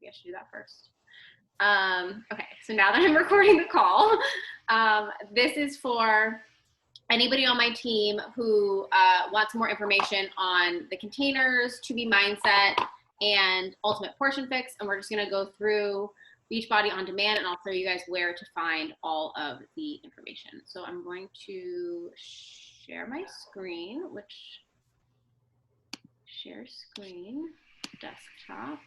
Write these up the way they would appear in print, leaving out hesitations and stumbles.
maybe I should do that first. Okay, so now that I'm recording the call, this is for anybody on my team who wants more information on the containers, To-Be Mindset, and Ultimate Portion Fix. And we're just gonna go through Beachbody On Demand, and I'll show you guys where to find all of the information. So I'm going to share my screen, share screen, desktop,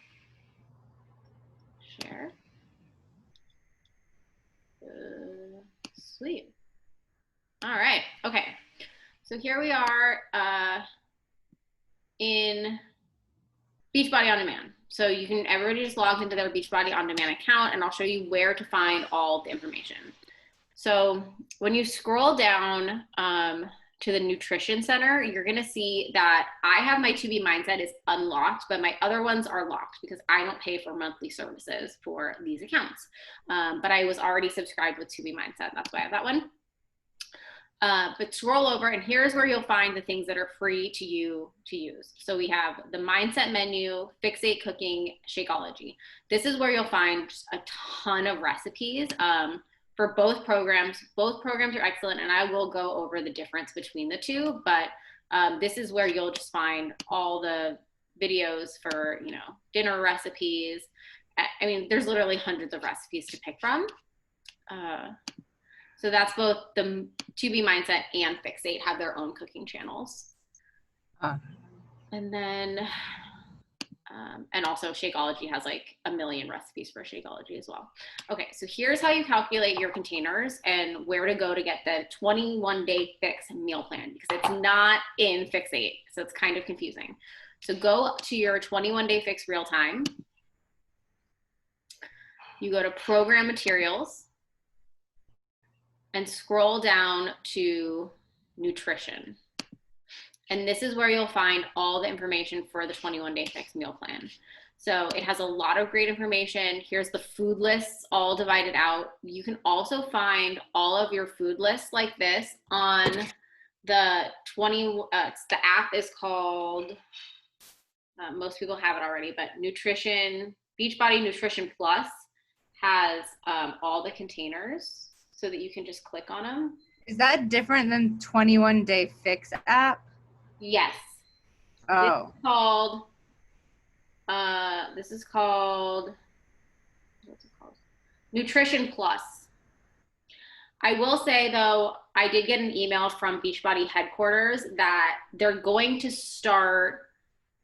share. Sweet. All right, okay. So here we are in Beachbody On Demand. So everybody just logs into their Beachbody On Demand account, and I'll show you where to find all the information. So when you scroll down to the Nutrition Center, you're gonna see that I have my To-Be Mindset is unlocked, but my other ones are locked because I don't pay for monthly services for these accounts. But I was already subscribed with To-Be Mindset, that's why I have that one. But scroll over, and here's where you'll find the things that are free to you to use. So we have the Mindset menu, Fixate Cooking, Shakeology. This is where you'll find just a ton of recipes for both programs. Both programs are excellent, and I will go over the difference between the two, but this is where you'll just find all the videos for, dinner recipes. I mean, there's literally hundreds of recipes to pick from. So that's both the To-Be Mindset and Fixate have their own cooking channels. And then, and also Shakeology has like a million recipes for Shakeology as well. Okay, so here's how you calculate your containers and where to go to get the 21-day fix meal plan, because it's not in Fixate, so it's kind of confusing. So go to your 21-day fix real time. You go to program materials and scroll down to nutrition. And this is where you'll find all the information for the 21-day fix meal plan. So it has a lot of great information. Here's the food lists all divided out. You can also find all of your food lists like this on the the app is called, most people have it already, but Beachbody Nutrition Plus has all the containers so that you can just click on them. Is that different than 21-day fix app? Yes. Oh. This is called, what's it called? Nutrition Plus. I will say though, I did get an email from Beachbody headquarters that they're going to start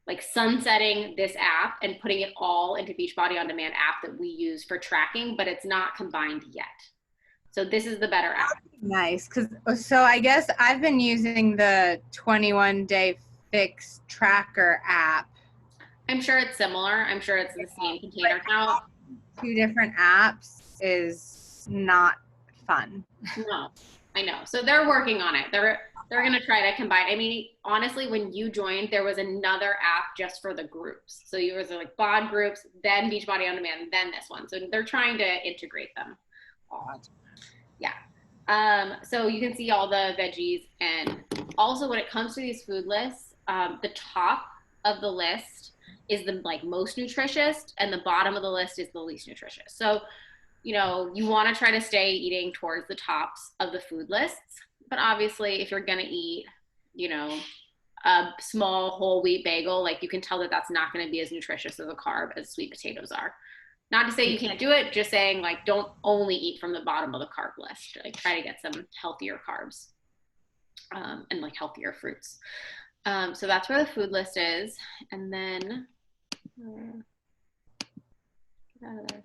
like sunsetting this app and putting it all into Beachbody On Demand app that we use for tracking, but it's not combined yet. So this is the better app. Nice, so I guess I've been using the 21-day fix tracker app. I'm sure it's similar. I'm sure it's the same container count. 2 different apps is not fun. No, I know. So they're working on it. They're gonna try to combine. I mean, honestly, when you joined, there was another app just for the groups. So you was like BOD groups, then Beachbody On Demand, then this one. So they're trying to integrate them all. Yeah. So you can see all the veggies, and also when it comes to these food lists, the top of the list is the most nutritious, and the bottom of the list is the least nutritious. So, you want to try to stay eating towards the tops of the food lists, but obviously if you're going to eat, a small whole wheat bagel, you can tell that that's not going to be as nutritious of a carb as sweet potatoes are. Not to say you can't do it, just saying don't only eat from the bottom of the carb list. Try to get some healthier carbs and healthier fruits. So that's where the food list is. And then, get out of there.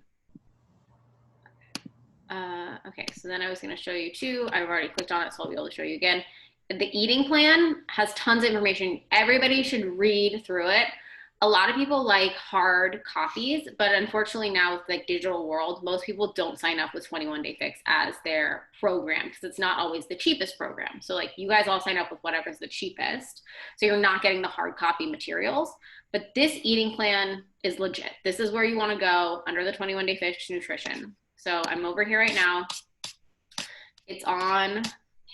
Okay, so then I was going to show you too. I've already clicked on it, so I'll be able to show you again. The eating plan has tons of information. Everybody should read through it. A lot of people like hard copies, but unfortunately now with digital world, most people don't sign up with 21-day fix as their program because it's not always the cheapest program. So you guys all sign up with whatever's the cheapest. So you're not getting the hard copy materials, but this eating plan is legit. This is where you want to go under the 21-day fix nutrition. So I'm over here right now. It's on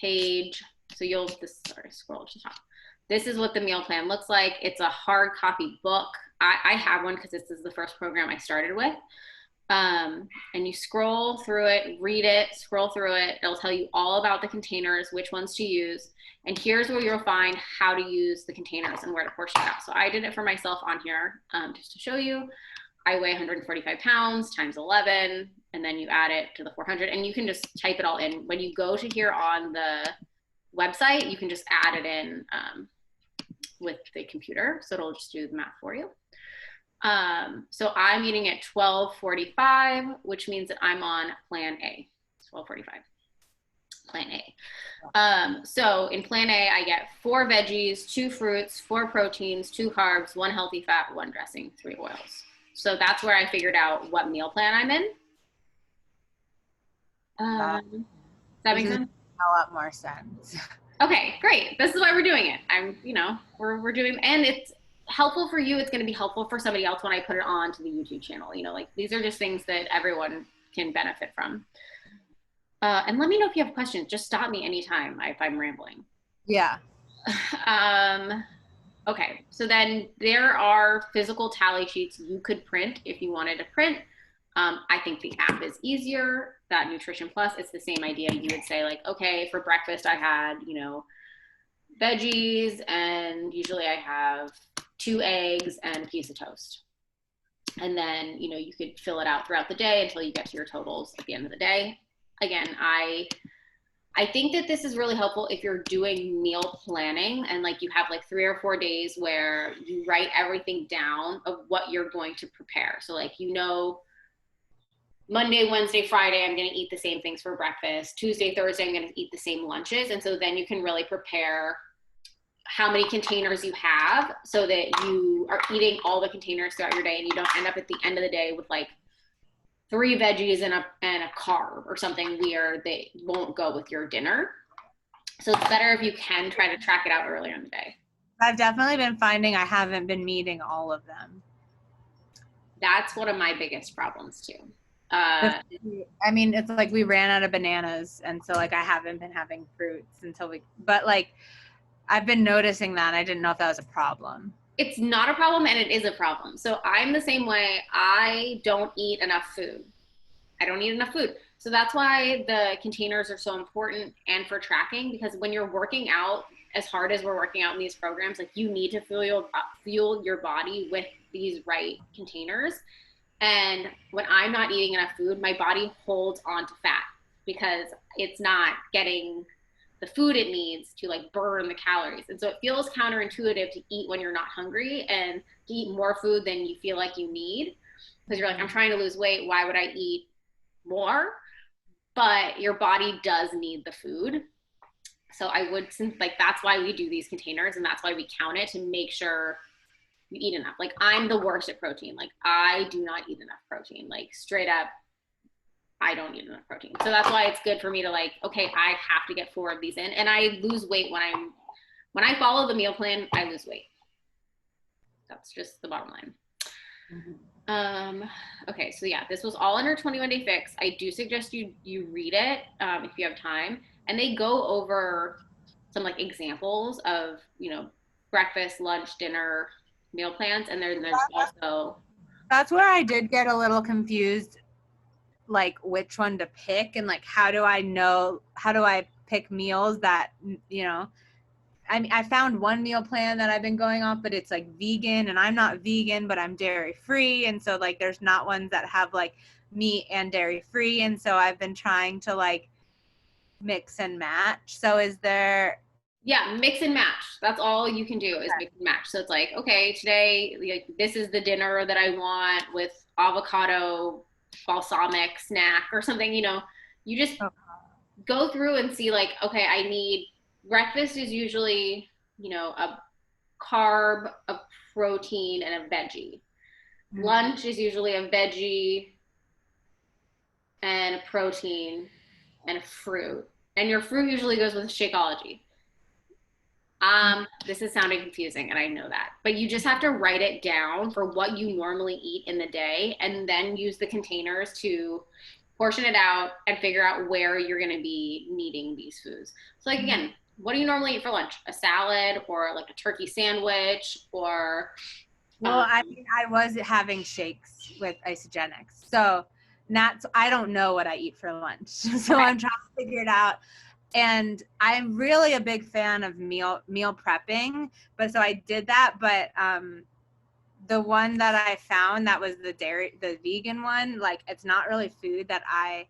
page, so you'll just scroll to the top. this is what the meal plan looks like. It's a hard copy book. I have one because this is the first program I started with. And you scroll through it, read it, scroll through it. It'll tell you all about the containers, which ones to use. And here's where you'll find how to use the containers and where to portion it out. So I did it for myself on here just to show you. I weigh 145 pounds times 11, and then you add it to the 400, and you can just type it all in. When you go to here on the website, you can just add it in with the computer. So it'll just do the math for you. So I'm eating at 12:45, which means that I'm on plan A, 12:45, plan A. So in plan A, I get 4 veggies, 2 fruits, 4 proteins, 2 carbs, 1 healthy fat, 1 dressing, 3 oils. So that's where I figured out what meal plan I'm in. Does that make sense? A lot more sense. Okay, great. This is why we're doing it. We're doing, and it's helpful for you. It's going to be helpful for somebody else when I put it on to the YouTube channel. Like these are just things that everyone can benefit from. And let me know if you have questions. Just stop me anytime if I'm rambling. Yeah. Okay, so then there are physical tally sheets you could print if you wanted to print. I think the app is easier. That Nutrition Plus, it's the same idea. You would say like, okay, for breakfast I had, veggies, and usually I have 2 eggs and a piece of toast. And then, you could fill it out throughout the day until you get to your totals at the end of the day. Again, I think that this is really helpful if you're doing meal planning and like you have like 3 or 4 days where you write everything down of what you're going to prepare. So like, Monday, Wednesday, Friday, I'm going to eat the same things for breakfast. Tuesday, Thursday, I'm going to eat the same lunches. And so then you can really prepare how many containers you have so that you are eating all the containers throughout your day and you don't end up at the end of the day with like 3 veggies and a carb or something weird that won't go with your dinner. So it's better if you can try to track it out earlier in the day. I've definitely been finding I haven't been meeting all of them. That's one of my biggest problems too. It's like we ran out of bananas, and so like I haven't been having fruits but like I've been noticing that. I didn't know if that was a problem. It's not a problem, and it is a problem. So I'm the same way. I don't eat enough food. So that's why the containers are so important and for tracking, because when you're working out as hard as we're working out in these programs, like you need to fuel your body with these right containers. And when I'm not eating enough food, my body holds on to fat because it's not getting the food it needs to like burn the calories. And so it feels counterintuitive to eat when you're not hungry and to eat more food than you feel like you need. Because you're like, I'm trying to lose weight. Why would I eat more? But your body does need the food. So that's why we do these containers, and that's why we count it to make sure you eat enough. Like I'm the worst at protein. Like I do not eat enough protein. Like straight up, I don't eat enough protein. So that's why it's good for me to like, okay, I have to get 4 of these in. And I lose weight when I follow the meal plan, I lose weight. That's just the bottom line. Mm-hmm. Okay, so yeah, this was all under 21 Day Fix. I do suggest you read it if you have time. And they go over some like examples of, breakfast, lunch, dinner, meal plans. And there's also. That's where I did get a little confused, like which one to pick and like how do I pick meals that, I found one meal plan that I've been going off, but it's like vegan, and I'm not vegan, but I'm dairy free. And so like there's not ones that have like meat and dairy free. And so I've been trying to like mix and match. So is there. Yeah, mix and match. That's all you can do is mix and match. So it's like, okay, today, like, this is the dinner that I want with avocado balsamic snack or something, you just go through and see like, okay, I need breakfast is usually, a carb, a protein, and a veggie. Mm-hmm. Lunch is usually a veggie and a protein and a fruit. And your fruit usually goes with Shakeology. This is sounding confusing, and I know that, but you just have to write it down for what you normally eat in the day, and then use the containers to portion it out and figure out where you're going to be needing these foods. So like, again, what do you normally eat for lunch? A salad or like a turkey sandwich or Well, I mean, I was having shakes with Isogenics. So not, I don't know what I eat for lunch. So okay. I'm trying to figure it out. And I'm really a big fan of meal prepping. But so I did that, but the one that I found that was the vegan one, like it's not really food that I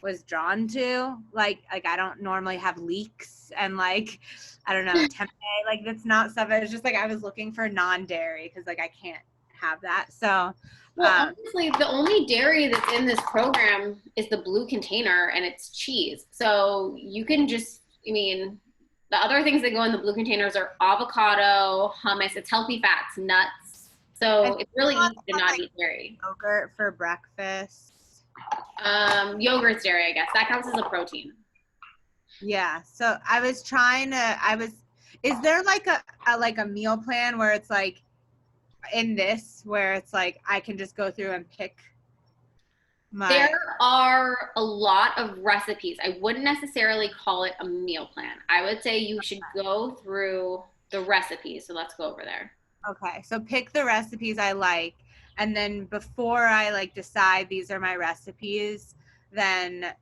was drawn to. Like I don't normally have leeks and like I don't know tempeh. Like that's not stuff. It was just like I was looking for non-dairy because like I can't have that. So Well, honestly, the only dairy that's in this program is the blue container and it's cheese. So you can just, I mean, the other things that go in the blue containers are avocado, hummus, it's healthy fats, nuts. So it's really easy to not eat dairy. yogurt for breakfast. Yogurt's dairy, I guess. That counts as a protein. Yeah. So I was trying to. Is there like a meal plan where it's like in this where it's like I can just go through and pick my. There are a lot of recipes. I wouldn't necessarily call it a meal plan. I would say you should go through the recipes. So let's go over there. Okay. So pick the recipes I like, and then before I like decide these are my recipes, then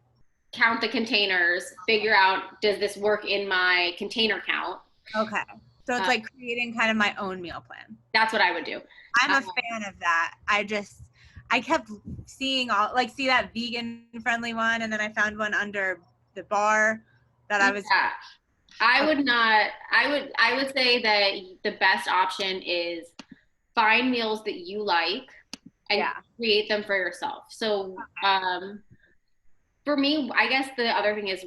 Count the containers, figure out, does this work in my container count? okay. So it's like creating kind of my own meal plan. That's what I would do. I'm a fan of that. I kept seeing see that vegan friendly one, and then I found one under the bar that I was. Yeah. I would say that the best option is find meals that you like and create them for yourself. So, for me, I guess the other thing is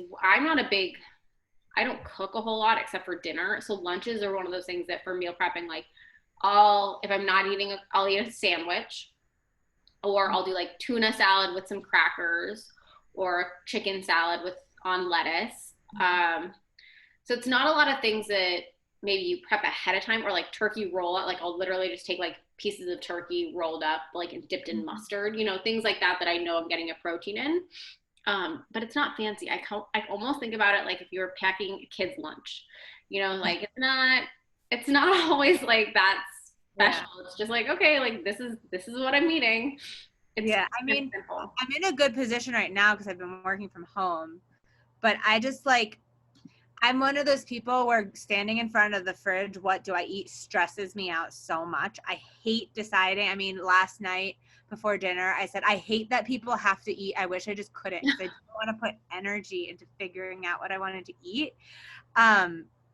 I don't cook a whole lot except for dinner. So lunches are one of those things that for meal prepping, like if I'm not eating, I'll eat a sandwich, or I'll do like tuna salad with some crackers or chicken salad on lettuce. So it's not a lot of things that maybe you prep ahead of time, or like turkey roll. Like I'll literally just take like pieces of turkey rolled up, like and dipped in mustard, things like that I know I'm getting a protein in. But it's not fancy. I almost think about it like if you were packing a kid's lunch, like it's not always like that special. Yeah. It's just like, okay, like this is what I'm eating. I mean, simple. I'm in a good position right now because I've been working from home, but I just I'm one of those people where standing in front of the fridge, what do I eat, stresses me out so much. I hate deciding. I mean, last night before dinner, I said, I hate that people have to eat. I wish I just couldn't. I don't want to put energy into figuring out what I wanted to eat.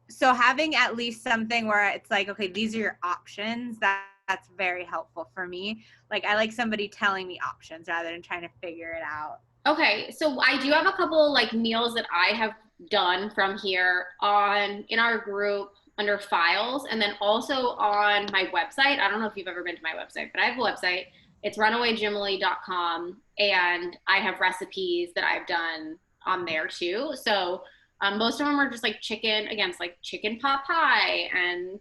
So having at least something where it's like, okay, these are your options, that's very helpful for me. Like I like somebody telling me options rather than trying to figure it out. Okay, so I do have a couple like meals that I have done from here in our group under files, and then also on my website. I don't know if you've ever been to my website, but I have a website. It's runawayjimily.com, and I have recipes that I've done on there too. So most of them are just like chicken, again, it's like chicken pot pie and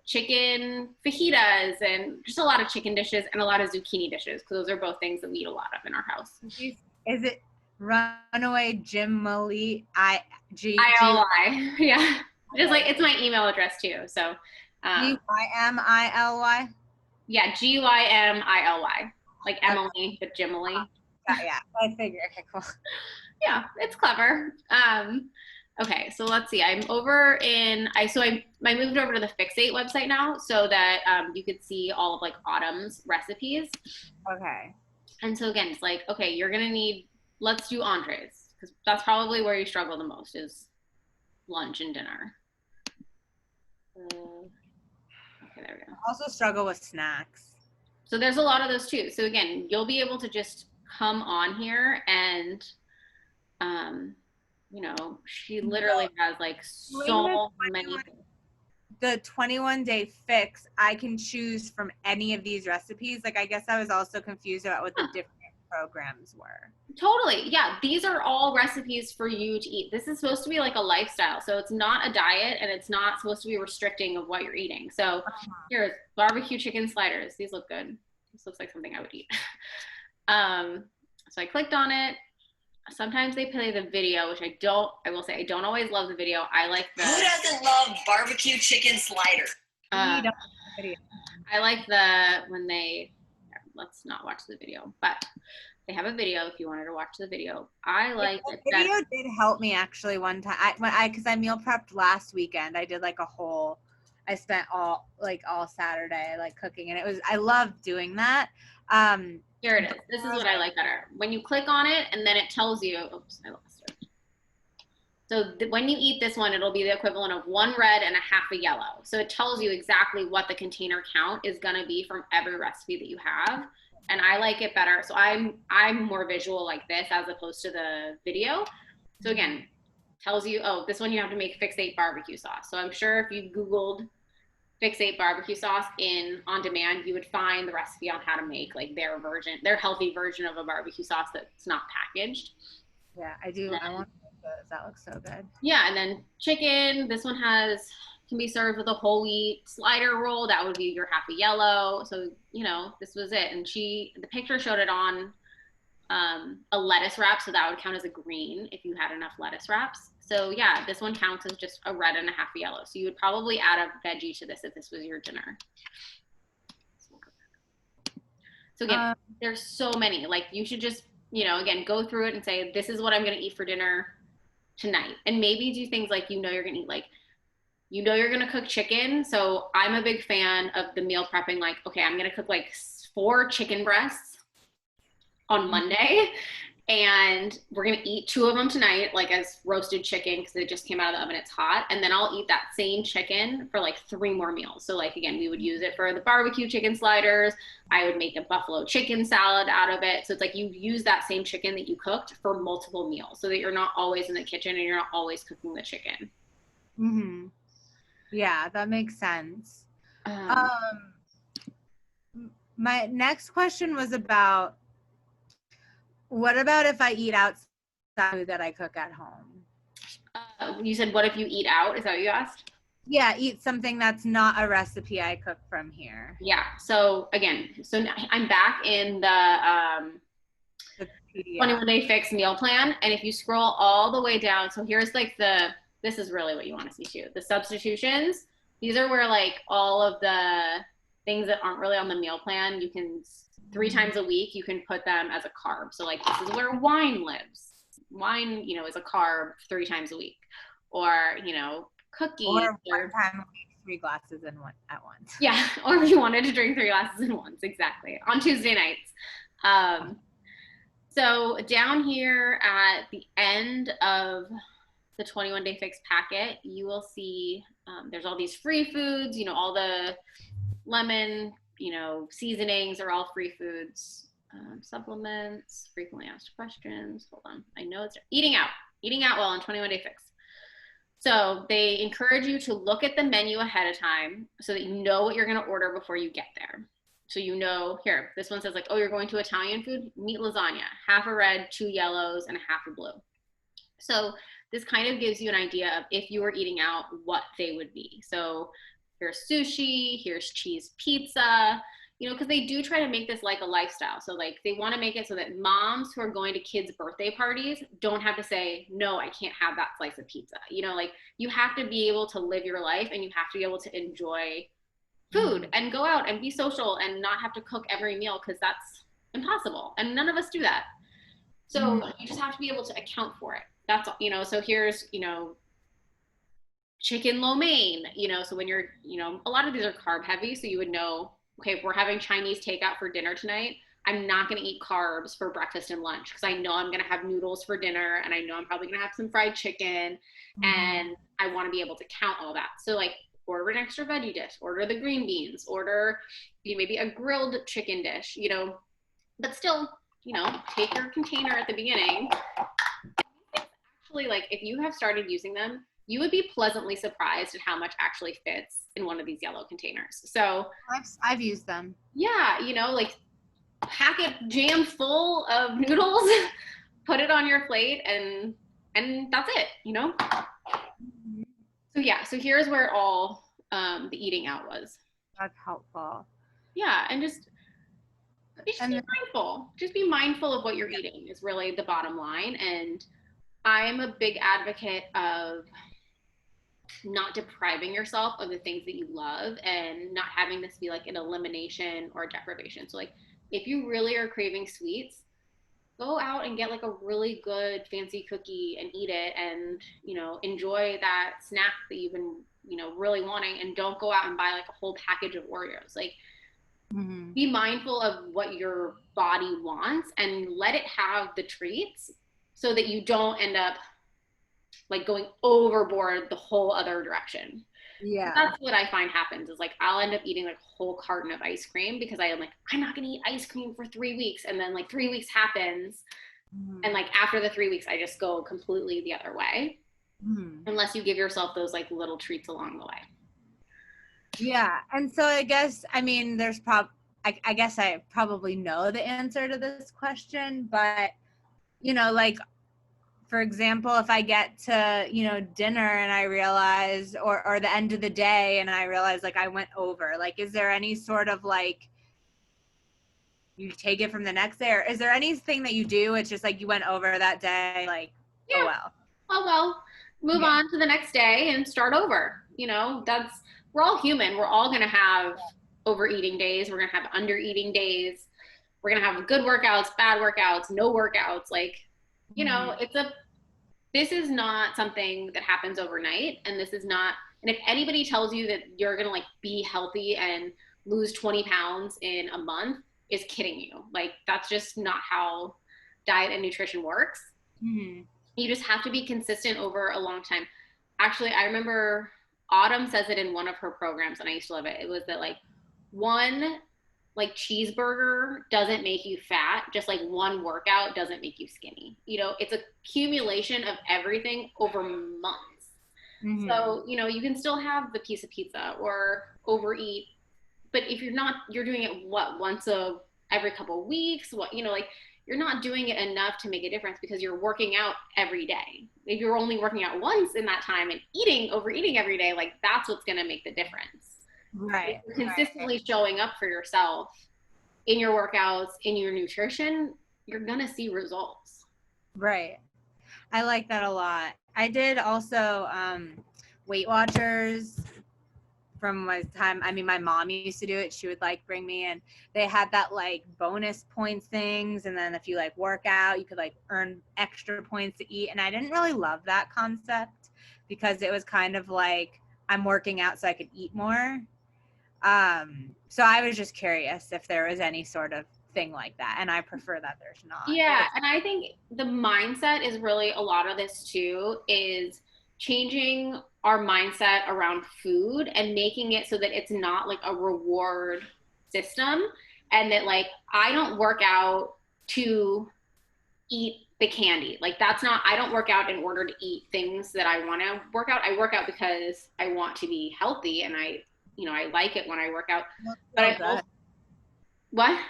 chicken fajitas and just a lot of chicken dishes and a lot of zucchini dishes, because those are both things that we eat a lot of in our house. Is it Runaway Jimily ILY? Yeah, just like it's my email address too. So GYMILY. Yeah, GYMILY, like Emily, but Jimily. Yeah, I figured. Okay, cool. Yeah, it's clever. Okay, so let's see. I'm over I moved over to the Fixate website now so that you could see all of like Autumn's recipes. Okay. And so again, it's like, okay, you're gonna need, let's do entrees, because that's probably where you struggle the most is lunch and dinner. Okay, there we go. I also struggle with snacks. So there's a lot of those too. So again, you'll be able to just come on here and she literally has like so many things. The 21-day fix, I can choose from any of these recipes. Like, I guess I was also confused about what the different programs were. Totally. Yeah. These are all recipes for you to eat. This is supposed to be like a lifestyle. So it's not a diet, and it's not supposed to be restricting of what you're eating. So here's barbecue chicken sliders. These look good. This looks like something I would eat. So I clicked on it. sometimes they play the video, which I will say, I don't always love the video. I like Who doesn't love barbecue chicken slider? I like let's not watch the video, but they have a video if you wanted to watch the video. I like the video did help me actually one time. Because I meal prepped last weekend. I did like I spent all Saturday like cooking, and I loved doing that. Here it is. This is what I like better. When you click on it and then it tells you, oops, I lost it. So when you eat this one, it'll be the equivalent of 1 red and a half a yellow. So it tells you exactly what the container count is going to be from every recipe that you have. And I like it better. So I'm more visual like this as opposed to the video. So again, tells you, oh, this one you have to make Fix8 barbecue sauce. So I'm sure if you Googled Fix8 barbecue sauce on demand, you would find the recipe on how to make like their healthy version of a barbecue sauce that's not packaged. Yeah, I do. I want to make those. That looks so good. Yeah, and then chicken. This one can be served with a whole wheat slider roll. That would be your half a yellow. So this was it. And the picture showed it on a lettuce wrap, so that would count as a green if you had enough lettuce wraps. So yeah, this one counts as just a red and a half a yellow. So you would probably add a veggie to this if this was your dinner. So again, there's so many. Like you should just, again, go through it and say, this is what I'm going to eat for dinner tonight. And maybe do things like, you're going to eat like, you're going to cook chicken. So I'm a big fan of the meal prepping. Like, okay, I'm going to cook like 4 chicken breasts on Monday, and we're going to eat 2 of them tonight, like as roasted chicken, because it just came out of the oven, it's hot. And then I'll eat that same chicken for like 3 more meals. So like, again, we would use it for the barbecue chicken sliders. I would make a buffalo chicken salad out of it. So it's like you use that same chicken that you cooked for multiple meals so that you're not always in the kitchen and you're not always cooking the chicken. Mm-hmm. Yeah, that makes sense. My next question was about, what about if I eat outside food that I cook at home? You said, what if you eat out? Is that what you asked? Yeah, eat something that's not a recipe I cook from here. Yeah. So again, I'm back in the 21 Day Fix meal plan. And if you scroll all the way down, so here's like this is really what you want to see too. The substitutions. These are where like all of the things that aren't really on the meal plan, you can 3 times a week, you can put them as a carb. So like, this is where wine lives. Wine, is a carb 3 times a week. Or, cookies. Or 1 time a week, 3 glasses at once. Yeah, or if you wanted to drink 3 glasses at once, exactly. On Tuesday nights. So down here at the end of the 21 Day Fix packet, you will see there's all these free foods, all the lemon, seasonings are all free foods, supplements, frequently asked questions. Hold on. I know it's eating out well on 21 Day Fix. So they encourage you to look at the menu ahead of time so that you know what you're going to order before you get there. So here, this one says like, oh, you're going to Italian food, meat lasagna, half a red, 2 yellows, and a half a blue. So this kind of gives you an idea of if you were eating out, what they would be. So here's sushi, here's cheese pizza, because they do try to make this like a lifestyle. So like they want to make it so that moms who are going to kids' birthday parties don't have to say, no, I can't have that slice of pizza. Like you have to be able to live your life and you have to be able to enjoy food and go out and be social and not have to cook every meal, because that's impossible. And none of us do that. So you just have to be able to account for it. That's, so here's, chicken lo mein, so when you're, a lot of these are carb heavy. So you would know, okay, if we're having Chinese takeout for dinner tonight, I'm not going to eat carbs for breakfast and lunch because I know I'm going to have noodles for dinner and I know I'm probably going to have some fried chicken and I want to be able to count all that. So like order an extra veggie dish, order the green beans, order maybe a grilled chicken dish, but still, take your container at the beginning. Actually, like if you have started using them, you would be pleasantly surprised at how much actually fits in one of these yellow containers. So I've used them. Yeah, like pack it jam full of noodles, put it on your plate, and that's it, So yeah, so here's where all the eating out was. That's helpful. Yeah, and just Just And be mindful. Just be mindful of what you're eating is really the bottom line. And I'm a big advocate of not depriving yourself of the things that you love and not having this be like an elimination or deprivation. So like if you really are craving sweets, go out and get like a really good fancy cookie and eat it and, enjoy that snack that you've been, really wanting, and don't go out and buy like a whole package of Oreos. Like be mindful of what your body wants and let it have the treats so that you don't end up like going overboard the whole other direction. yeah. That's what I find happens is like I'll end up eating like a whole carton of ice cream because I am like, I'm not gonna eat ice cream for 3 weeks. And then like 3 weeks happens. And like after the 3 weeks, I just go completely the other way. Unless you give yourself those like little treats along the way. Yeah. And so I guess, I mean, I guess I probably know the answer to this question, but, like, for example, if I get to, dinner and I realize, or the end of the day and I realize like I went over, like, is there any sort of like, you take it from the next day, or is there anything that you do? It's just like you went over that day, like, Yeah. oh well. Move on to the next day and start over. We're all human. We're all going to have overeating days. We're going to have undereating days. We're going to have good workouts, bad workouts, no workouts. Like, this is not something that happens overnight. And if anybody tells you that you're going to like be healthy and lose 20 pounds in a month is kidding you. Like, that's just not how diet and nutrition works. You just have to be consistent over a long time. Actually, I remember Autumn says it in one of her programs, and I used to love it. It was that like one like cheeseburger doesn't make you fat, just like one workout doesn't make you skinny. It's a accumulation of everything over months. So, you can still have the piece of pizza or overeat, but if you're doing it once every couple of weeks, like you're not doing it enough to make a difference because you're working out every day. If you're only working out once in that time and overeating every day, like that's what's going to make the difference. Right. If you're consistently showing up for yourself in your workouts, in your nutrition, you're going to see results. Right. I like that a lot. I did also Weight Watchers from my time. I mean, my mom used to do it. She would like bring me in. They had that like bonus points things. And then if you like work out, you could like earn extra points to eat. And I didn't really love that concept because it was kind of like I'm working out so I could eat more. So I was just curious if there was any sort of thing like that. And I prefer that there's not. Yeah. And I think the mindset is really a lot of this too, is changing our mindset around food and making it so that it's not like a reward system, and that like I don't work out to eat the candy. Like I don't work out in order to eat things that I want to work out. I work out because I want to be healthy, and I like it when I work out. But what?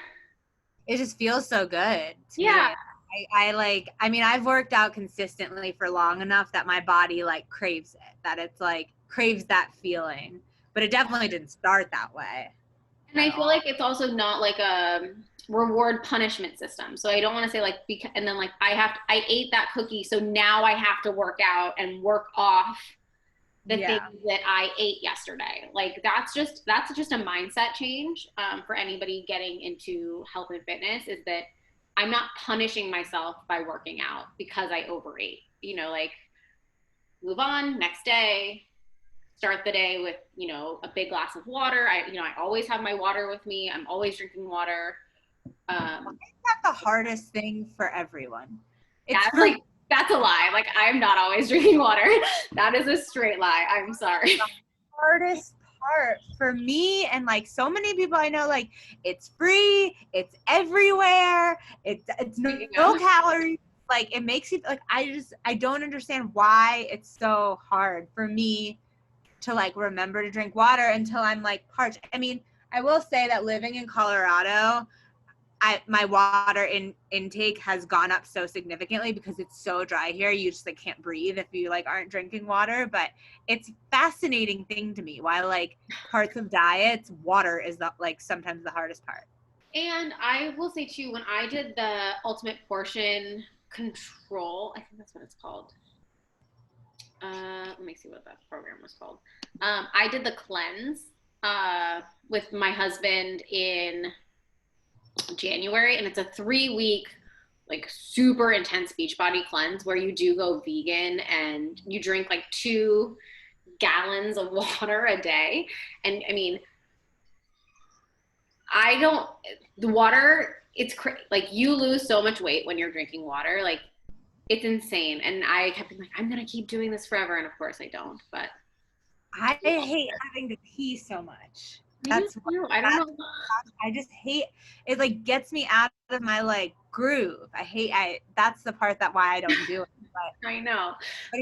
It just feels so good. Yeah. I've worked out consistently for long enough that my body like craves it, that it's like craves that feeling, but it definitely didn't start that way. And I feel like it's also not like a reward punishment system. So I don't want to say like, and then like I ate that cookie, so now I have to work out and work off the things that I ate yesterday. Like that's just a mindset change for anybody getting into health and fitness, is that I'm not punishing myself by working out because I overate. Like move on, next day, start the day with, a big glass of water. I always have my water with me. I'm always drinking water. Why is that the hardest thing for everyone? That's a lie. Like I'm not always drinking water. That is a straight lie. I'm sorry. The hardest part for me and like so many people I know, like it's free, it's everywhere, it's no calories, like it makes you like I don't understand why it's so hard for me to like remember to drink water until I'm like parched. I mean, I will say that living in Colorado, my water intake has gone up so significantly because it's so dry here. You just like can't breathe if you like aren't drinking water. But it's fascinating thing to me why like parts of diets, water is like sometimes the hardest part. And I will say too, when I did the ultimate portion control, I think that's what it's called. Let me see what that program was called. I did the cleanse with my husband in January, and it's a 3 week, like super intense Beachbody cleanse where you do go vegan and you drink like 2 gallons of water a day. And I mean, the water, it's like you lose so much weight when you're drinking water. Like it's insane. And I kept being like, I'm going to keep doing this forever. And of course I don't, but. I hate having to pee so much. That's I don't know. I just hate it. Like gets me out of my like groove. That's the part why I don't do it. But I know.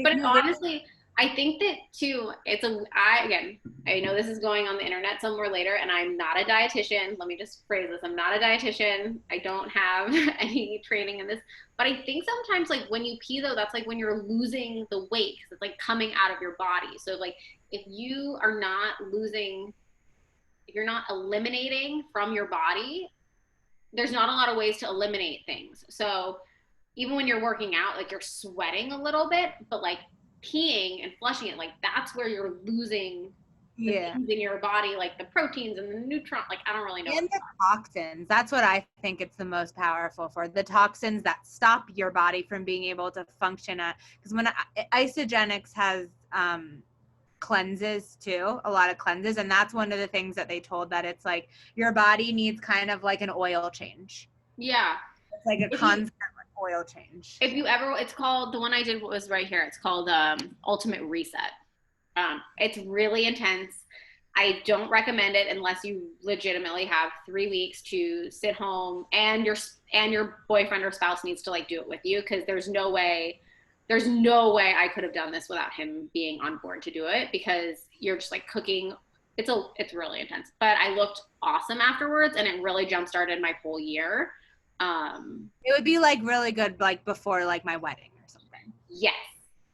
But honestly, I think that too, I know this is going on the internet somewhere later, and I'm not a dietitian. Let me just phrase this. I'm not a dietitian. I don't have any training in this. But I think sometimes like when you pee though, that's like when you're losing the weight because it's like coming out of your body. So like if you are not if you're not eliminating from your body, there's not a lot of ways to eliminate things. So even when you're working out, like you're sweating a little bit, but like peeing and flushing it, like that's where you're losing the things in your body, like the proteins and the nutrients. Like I don't really know. And the toxins. That's what I think it's the most powerful for. The toxins that stop your body from being able to function because when Isagenix has cleanses too, a lot of cleanses, and that's one of the things that they told that it's like your body needs kind of like an oil change. Yeah. It's like a constant oil change. If you ever, it's called, the one I did was right here. It's called Ultimate Reset. It's really intense. I don't recommend it unless you legitimately have 3 weeks to sit home and your boyfriend or spouse needs to like do it with you, because there's no way I could have done this without him being on board to do it, because you're just like cooking. It's really intense, but I looked awesome afterwards, and it really jump started my whole year. It would be like really good like before like my wedding or something. Yes,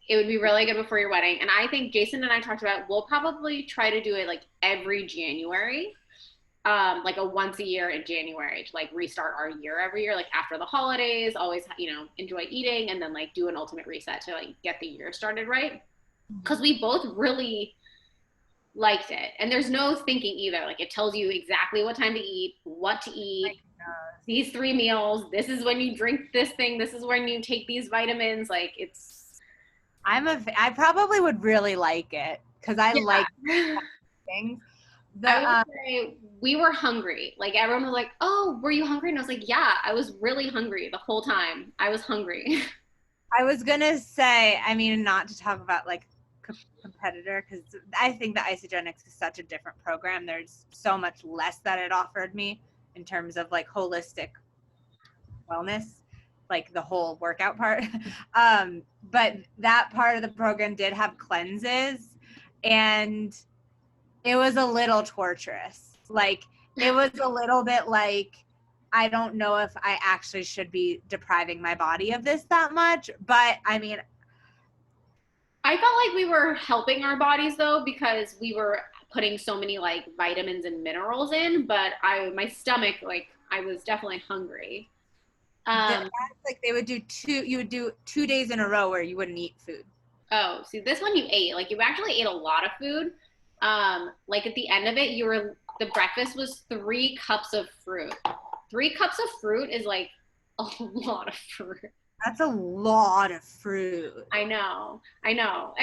it would be really good before your wedding. And I think Jason and I talked about, we'll probably try to do it like every January, like a once a year in January to like restart our year every year, like after the holidays, always, enjoy eating and then like do an ultimate reset to like get the year started right. Because we both really liked it. And there's no thinking either. Like it tells you exactly what time to eat, what to eat, these 3 meals, this is when you drink this thing, this is when you take these vitamins. Like I probably would really like it because I like things. I would say we were hungry. Like everyone was like, "Oh, were you hungry?" And I was like, "Yeah, I was really hungry the whole time. I was hungry." I was gonna say, I mean, not to talk about like competitor, because I think that Isagenix is such a different program. There's so much less that it offered me in terms of like holistic wellness, like the whole workout part. But that part of the program did have cleanses, and it was a little torturous. Like it was a little bit like, I don't know if I actually should be depriving my body of this that much, but I mean, I felt like we were helping our bodies though, because we were putting so many like vitamins and minerals in, but my stomach, like I was definitely hungry. Like they would do you would do 2 days in a row where you wouldn't eat food. Oh, see, this one you ate, like you actually ate a lot of food. Like at the end of it, the breakfast was 3 cups of fruit. 3 cups of fruit is like a lot of fruit. That's a lot of fruit. I know. I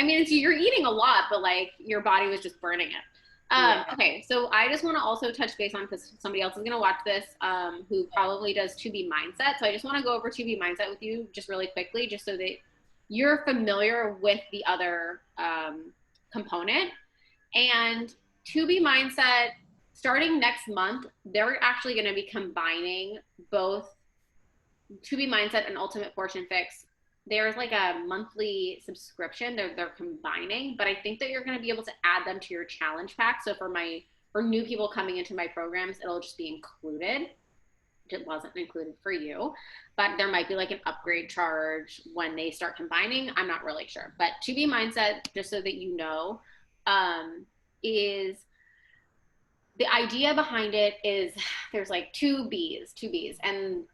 mean, you're eating a lot, but like your body was just burning it. Okay, so I just want to also touch base on, because somebody else is going to watch this who probably does 2B Mindset. So I just want to go over 2B Mindset with you just really quickly, just so that you're familiar with the other component. And 2B Mindset, starting next month, they're actually going to be combining both 2B Mindset and Ultimate Portion Fix. There's like a monthly subscription they're combining, but I think that you're going to be able to add them to your challenge pack. So for new people coming into my programs, it'll just be included. It wasn't included for you, but there might be like an upgrade charge when they start combining. I'm not really sure, but 2B Mindset, just so that you know, is the idea behind it is there's like two B's, and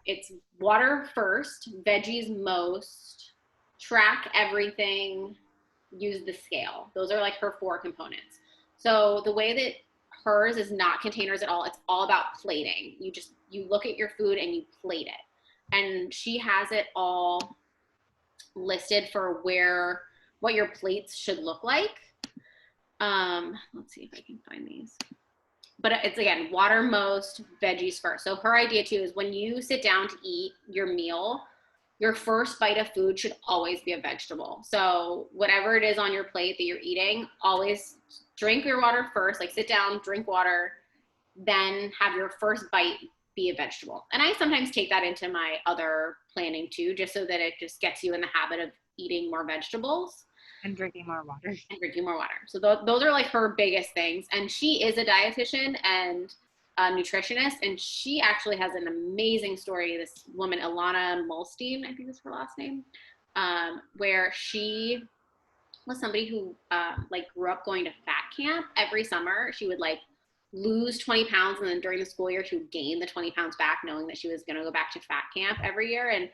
it's water first, veggies most, track everything, use the scale. Those are like her 4 components. So the way that hers is not containers at all, it's all about plating. You look at your food and you plate it. And she has it all listed for what your plates should look like. Let's see if I can find these. But it's, again, water most, veggies first. So her idea too is when you sit down to eat your meal, your first bite of food should always be a vegetable. So whatever it is on your plate that you're eating, always drink your water first, like sit down, drink water, then have your first bite be a vegetable. And I sometimes take that into my other planning too, just so that it just gets you in the habit of eating more vegetables. And drinking more water. So those are like her biggest things. And she is a dietitian and a nutritionist, and she actually has an amazing story. This woman, Ilana Mulstein, I think is her last name, where she was somebody who like grew up going to fat camp every summer. She would like lose 20 pounds, and then during the school year she would gain the 20 pounds back, knowing that she was going to go back to fat camp every year. And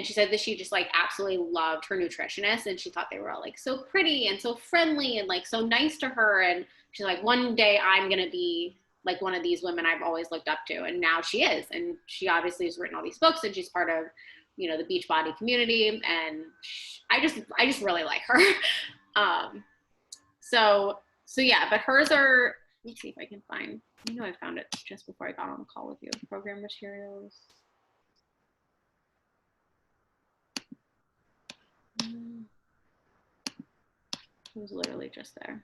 she said that she just like absolutely loved her nutritionist, and she thought they were all like so pretty and so friendly and like so nice to her. And she's like, one day I'm going to be like one of these women I've always looked up to. And now she is. And she obviously has written all these books, and she's part of, you know, the Beachbody community. And I just really like her. So yeah, but hers are, let me see if I can find, I know I found it just before I got on the call with you. Program materials. It was literally just there.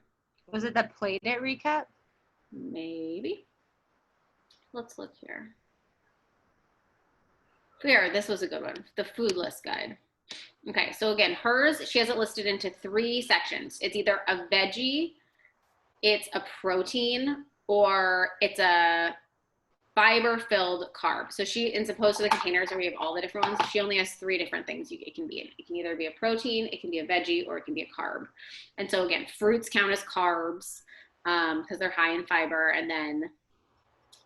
Was it the Plate It recap? Maybe. Let's look here. Here, this was a good one. The food list guide. Okay, so again, hers, she has it listed into 3 sections. It's either a veggie, it's a protein, or it's a fiber-filled carb. So she, as opposed to the containers where we have all the different ones, she only has 3 different things it can be in. It can either be a protein, it can be a veggie, or it can be a carb. And so again, fruits count as carbs because they're high in fiber. And then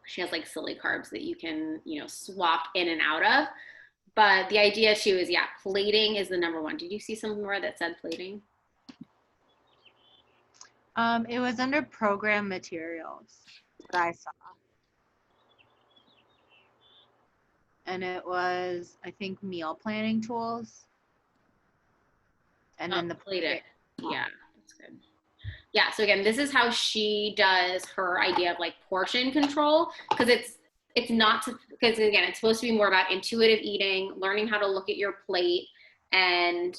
she has like silly carbs that you can, you know, swap in and out of. But the idea too is, yeah, plating is the number one. Did you see somewhere that said plating? It was under program materials that I saw. And it was, I think, meal planning tools. And then the Plate It. Yeah, that's good. Yeah, so again, this is how she does her idea of like portion control, because it's not to, because again, it's supposed to be more about intuitive eating, learning how to look at your plate, and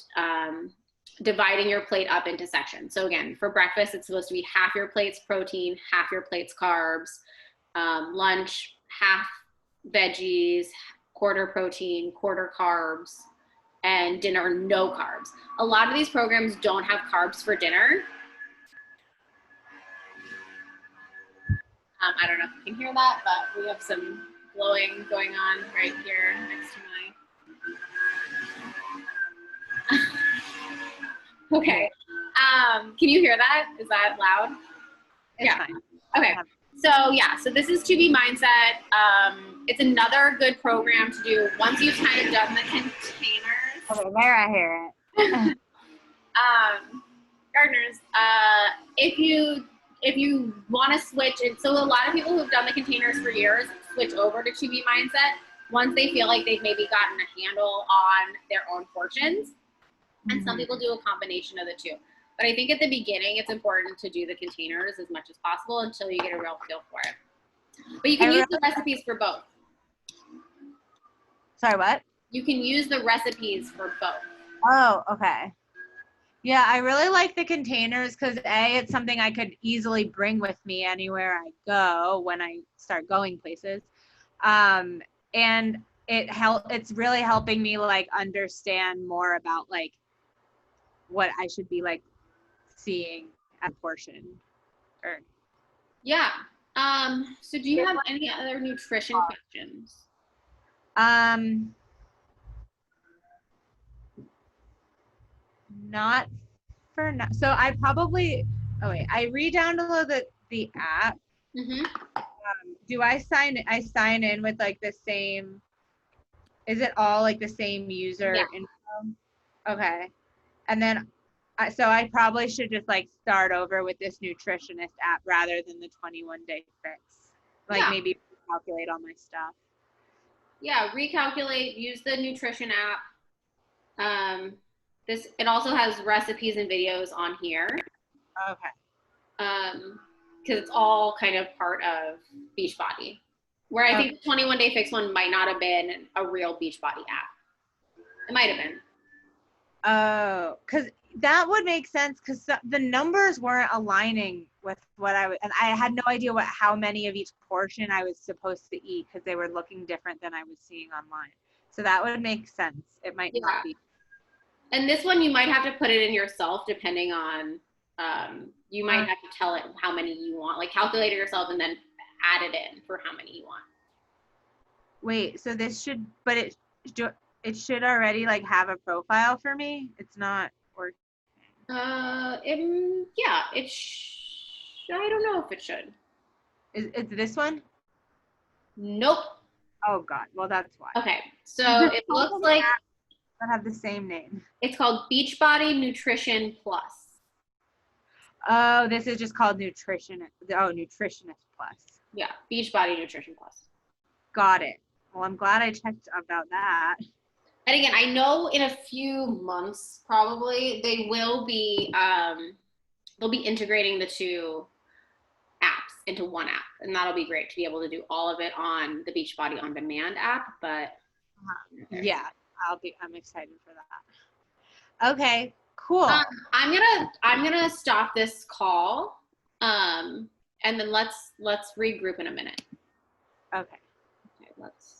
dividing your plate up into sections. So again, for breakfast, it's supposed to be half your plate's protein, half your plate's carbs. Lunch, half veggies, quarter protein, quarter carbs, and dinner, no carbs. A lot of these programs don't have carbs for dinner. I don't know if you can hear that, but we have some blowing going on right here next to my. Okay. Can you hear that? Is that loud? It's fine. Okay. So yeah, so this is To Be Mindset. It's another good program to do once you've kind of done the containers. Okay, there I hear it. Gardeners, if you want to switch, and so a lot of people who've done the containers for years switch over to Be Mindset once they feel like they've maybe gotten a handle on their own portions. And some people do a combination of the two. But I think at the beginning, it's important to do the containers as much as possible until you get a real feel for it. But you can use the recipes for both. Sorry, what? You can use the recipes for both. Oh, okay. Yeah, I really like the containers because A, it's something I could easily bring with me anywhere I go when I start going places. And it's really helping me like understand more about like what I should be like seeing at portion. Yeah. So do you have any other nutrition questions? Not for now. So I probably, I re-downloaded the app, Mm-hmm. do I sign in with like the same, is it all like the same user Yeah. info? Okay. And then, so I probably should just like start over with this nutritionist app rather than the 21-day fix. Like Yeah. maybe calculate all my stuff. Yeah, recalculate, use the nutrition app. It also has recipes and videos on here. Okay. Because it's all kind of part of Beachbody. Where I think the 21-day fix one might not have been a real Beachbody app. It might have been. Oh, because that would make sense because the numbers weren't aligning with what and I had no idea how many of each portion I was supposed to eat because they were looking different than I was seeing online. So that would make sense. It might not be. And this one, you might have to put it in yourself depending on, you might have to tell it how many you want, like calculate it yourself and then add it in for how many you want. Wait, so this should, but it should already like have a profile for me. It's not working. Yeah, I don't know if it should. Is this one? Nope. Oh God. Well, that's why. Okay, so it looks like that have the same name. It's called Beachbody Nutrition Plus. Oh, this is just called Nutrition. Oh, Nutritionist Plus. Yeah, Beachbody Nutrition Plus. Got it. Well, I'm glad I checked about that. And again, I know in a few months, probably, they will be, they'll be integrating the two apps into one app. And that'll be great to be able to do all of it on the Beachbody On Demand app. But yeah, I'm excited for that. Okay, cool. I'm gonna stop this call. And then let's regroup in a minute. Okay. Let's